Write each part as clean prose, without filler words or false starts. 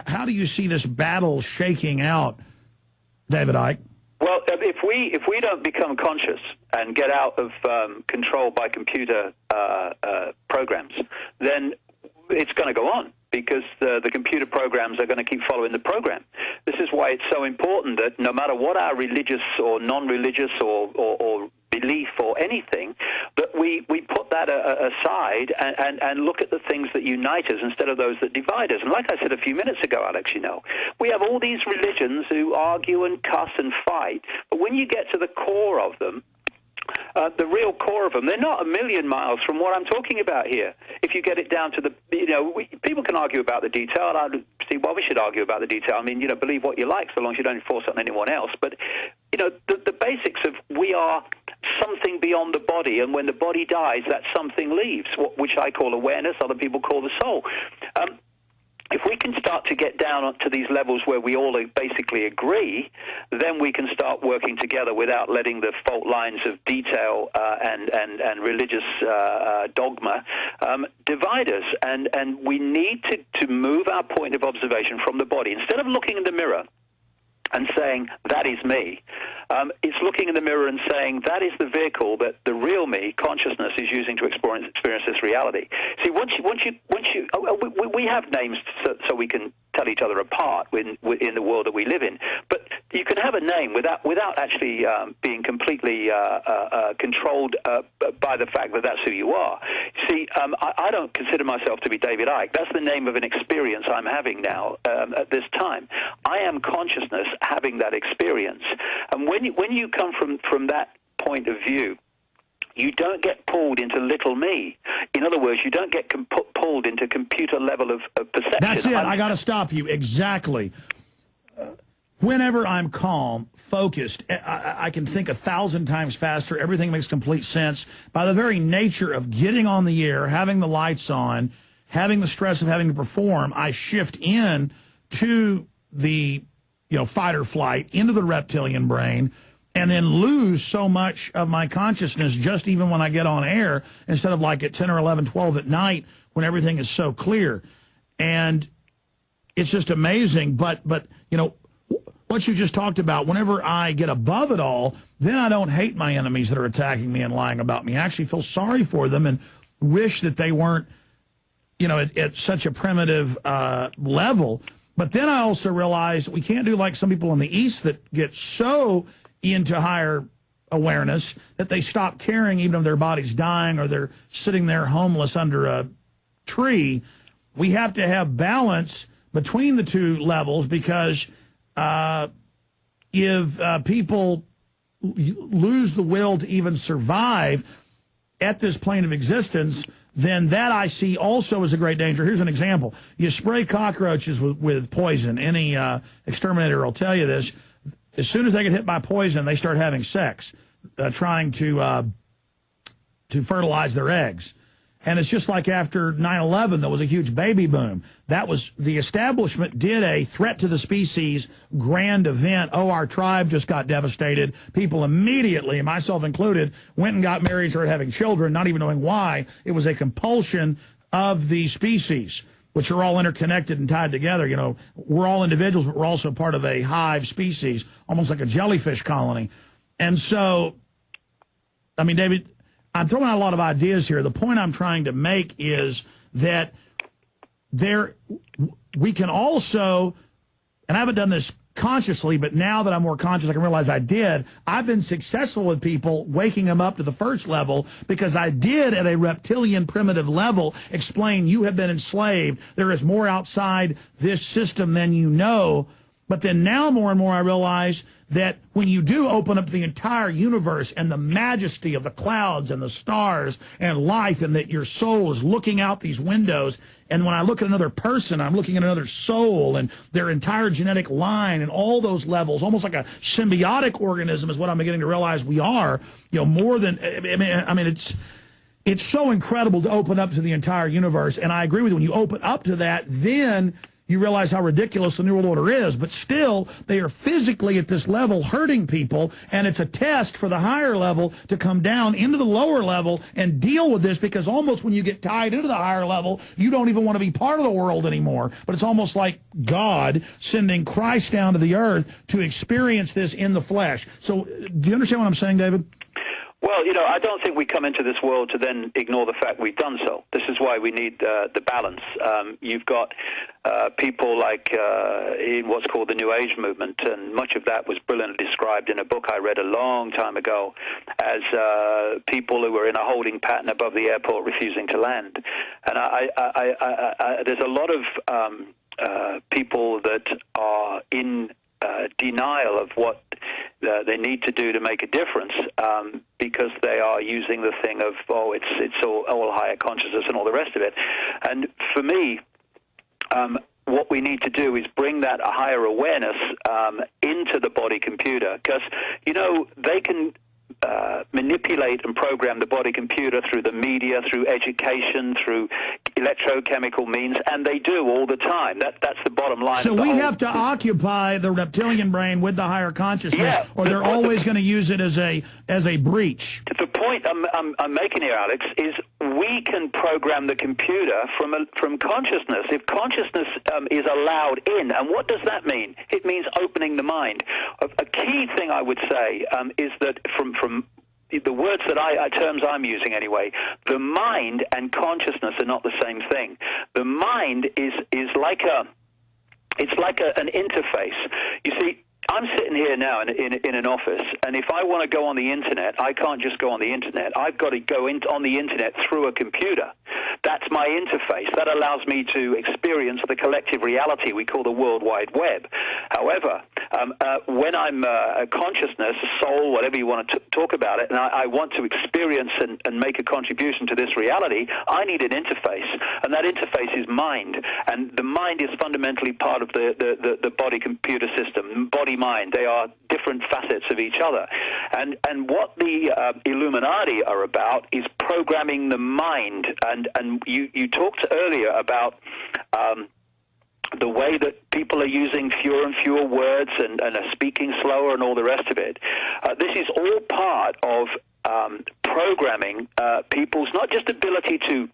how do you see this battle shaking out, David Icke? Well, if we don't become conscious and get out of control by computer programs, then it's going to go on, because the computer programs are going to keep following the program. This is why it's so important that no matter what our religious or non-religious or belief or anything, that we put that aside and look at the things that unite us instead of those that divide us. And like I said a few minutes ago, Alex, we have all these religions who argue and cuss and fight, but when you get to the core of them, the real core of them, they're not a million miles from what I'm talking about here. If you get it down to the, people can argue about the detail, and I don't see why we should argue about the detail. I mean, believe what you like, so long as you don't force it on anyone else. But, the basics of we are something beyond the body, and when the body dies, that something leaves, which I call awareness, other people call the soul. If we can start to get down to these levels where we all basically agree, then we can start working together without letting the fault lines of detail and religious dogma divide us. And we need to move our point of observation from the body. Instead of looking in the mirror and saying, that is me, it's looking in the mirror and saying, that is the vehicle that the real me, consciousness, is using to experience this reality. See, we have names so we can tell each other apart in the world that we live in, but you can have a name without actually being completely controlled by the fact that that's who you are. See, I don't consider myself to be David Icke. That's the name of an experience I'm having now at this time. I am consciousness having that experience. And when you come from that point of view, you don't get pulled into little me. In other words, you don't get pulled into computer level of perception. That's it. I got to stop you. Exactly. Whenever I'm calm, focused, I can think 1,000 times faster. Everything makes complete sense. By the very nature of getting on the air, having the lights on, having the stress of having to perform, I shift in to the fight or flight, into the reptilian brain, and then lose so much of my consciousness just even when I get on air, instead of like at 10 or 11, 12 at night when everything is so clear. And it's just amazing. But what you just talked about, whenever I get above it all, then I don't hate my enemies that are attacking me and lying about me. I actually feel sorry for them and wish that they weren't, at such a primitive level. But then I also realize we can't do like some people in the East that get so into higher awareness that they stop caring even if their body's dying or they're sitting there homeless under a tree. We have to have balance between the two levels, because if people lose the will to even survive at this plane of existence, then that I see also as a great danger. Here's an example. You spray cockroaches with poison. Any exterminator will tell you this. As soon as they get hit by poison, they start having sex, trying to fertilize their eggs. And it's just like after 9/11, there was a huge baby boom. That was, the establishment did a threat to the species grand event. Oh, our tribe just got devastated. People immediately, myself included, went and got married, started having children, not even knowing why. It was a compulsion of the species, which are all interconnected and tied together. We're all individuals, but we're also part of a hive species, almost like a jellyfish colony. And so, I mean, David, I'm throwing out a lot of ideas here. The point I'm trying to make is that we can also, and I haven't done this consciously, but now that I'm more conscious, I can realize I did. I've been successful with people, waking them up to the first level, because I did at a reptilian primitive level explain, you have been enslaved. There is more outside this system than you know. But then now more and more I realize that when you do open up the entire universe and the majesty of the clouds and the stars and life, and that your soul is looking out these windows, and when I look at another person, I'm looking at another soul and their entire genetic line and all those levels, almost like a symbiotic organism is what I'm beginning to realize we are, more than, I mean, it's so incredible to open up to the entire universe. And I agree with you. When you open up to that, then you realize how ridiculous the New World Order is. But still, they are physically at this level hurting people, and it's a test for the higher level to come down into the lower level and deal with this, because almost when you get tied into the higher level, you don't even want to be part of the world anymore. But it's almost like God sending Christ down to the earth to experience this in the flesh. So do you understand what I'm saying, David? Well, you know, I don't think we come into this world to then ignore the fact we've done so. This is why we need the balance. You've got people like in what's called the New Age movement, and much of that was brilliantly described in a book I read a long time ago as people who were in a holding pattern above the airport refusing to land. And there's a lot of people that are in denial of what they need to do to make a difference, because they are using the thing of, oh, it's all higher consciousness and all the rest of it. And for me, what we need to do is bring that higher awareness into the body computer, because, you know, they can manipulate and program the body computer through the media, through education, through electrochemical means, and they do all the time. That's the bottom line. So we have to occupy the reptilian brain with the higher consciousness, or they're always going to use it as a breach. The point I'm making here, Alex, is we can program the computer from consciousness. If consciousness is allowed in, and what does that mean? It means opening the mind. A key thing I would say is that from the words that terms I'm using anyway, the mind and consciousness are not the same thing. The mind is like an interface. You see, I'm sitting here now in an office, and if I want to go on the internet, I can't just go on the internet. I've got to go on the internet through a computer. That's my interface. That allows me to experience the collective reality we call the World Wide Web. However, when I'm a consciousness, soul, whatever you want to talk about it, and I want to experience and make a contribution to this reality, I need an interface, and that interface is mind. And the mind is fundamentally part of the body-computer system, body-mind. They are different facets of each other. And what the Illuminati are about is programming the mind. And you talked earlier about the way that people are using fewer and fewer words and are speaking slower and all the rest of it. This is all part of programming people's not just ability to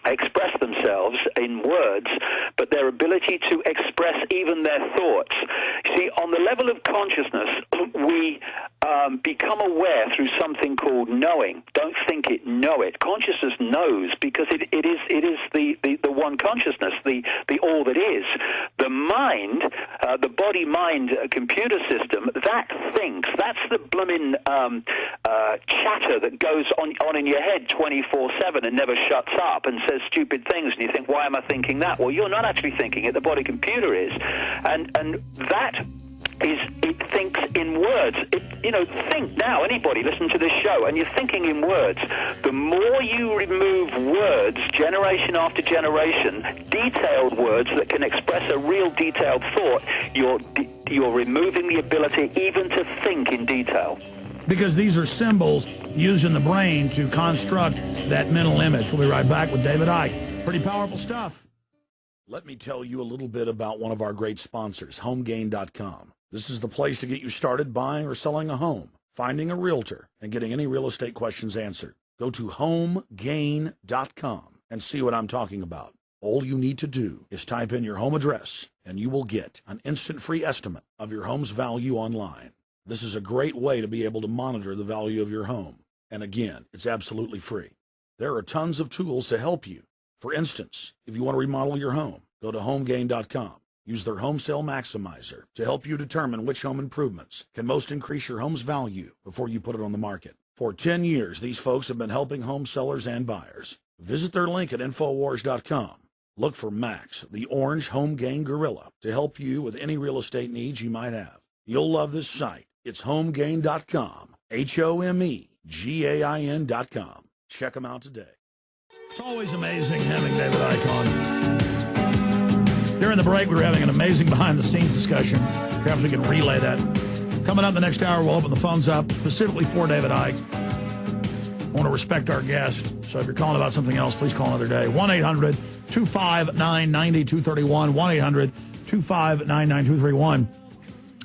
express themselves in words, but their ability to express even their thoughts. See, on the level of consciousness, we become aware through something called knowing. Don't think it, know it. Consciousness knows because it is the one consciousness, the all that is. The mind, the body-mind computer system, that thinks. That's the blooming chatter that goes on in your head 24/7 and never shuts up and says stupid things, and you think, why am I thinking that? Well, you're not actually thinking it. The body computer is, and that is, it thinks in words. Think now. Anybody listen to this show, and you're thinking in words. The more you remove words, generation after generation, detailed words that can express a real detailed thought, you're removing the ability even to think in detail. Because these are symbols used in the brain to construct that mental image. We'll be right back with David Icke. Pretty powerful stuff. Let me tell you a little bit about one of our great sponsors, HomeGain.com. This is the place to get you started buying or selling a home, finding a realtor, and getting any real estate questions answered. Go to HomeGain.com and see what I'm talking about. All you need to do is type in your home address, and you will get an instant free estimate of your home's value online. This is a great way to be able to monitor the value of your home. And again, it's absolutely free. There are tons of tools to help you. For instance, if you want to remodel your home, go to HomeGain.com. Use their Home Sale Maximizer to help you determine which home improvements can most increase your home's value before you put it on the market. For 10 years, these folks have been helping home sellers and buyers. Visit their link at Infowars.com. Look for Max, the orange Home Gain Gorilla, to help you with any real estate needs you might have. You'll love this site. It's HomeGain.com, HomeGain.com. Check them out today. It's always amazing having David Icke on. During the break, we were having an amazing behind-the-scenes discussion. Perhaps we can relay that. Coming up the next hour, we'll open the phones up specifically for David Icke. I want to respect our guest, so if you're calling about something else, please call another day. 1-800 259-9231, 1-800-259-9231.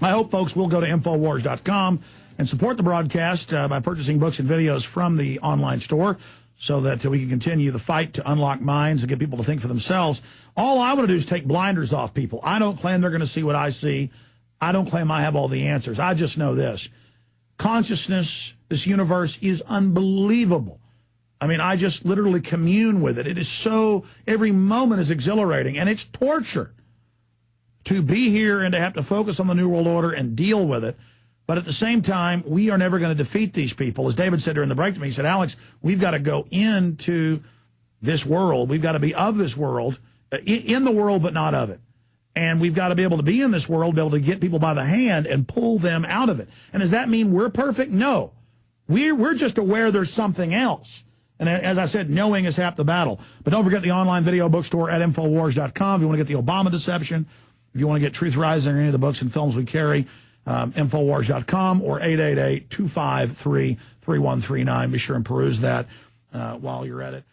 I hope folks will go to Infowars.com and support the broadcast by purchasing books and videos from the online store so that we can continue the fight to unlock minds and get people to think for themselves. All I want to do is take blinders off people. I don't claim they're going to see what I see. I don't claim I have all the answers. I just know this. Consciousness, this universe, is unbelievable. I mean, I just literally commune with it. It is so, every moment is exhilarating, and it's torture to be here and to have to focus on the New World Order and deal with it. But at the same time, we are never going to defeat these people. As David said during the break to me, he said, Alex, we've got to go into this world. We've got to be of this world, in the world, but not of it. And we've got to be able to be in this world, be able to get people by the hand and pull them out of it. And does that mean we're perfect? No. We're just aware there's something else. And as I said, knowing is half the battle. But don't forget the online video bookstore at Infowars.com. If you want to get the Obama Deception, if you want to get Truth Rising or any of the books and films we carry, Infowars.com or 888-253-3139. Be sure and peruse that while you're at it.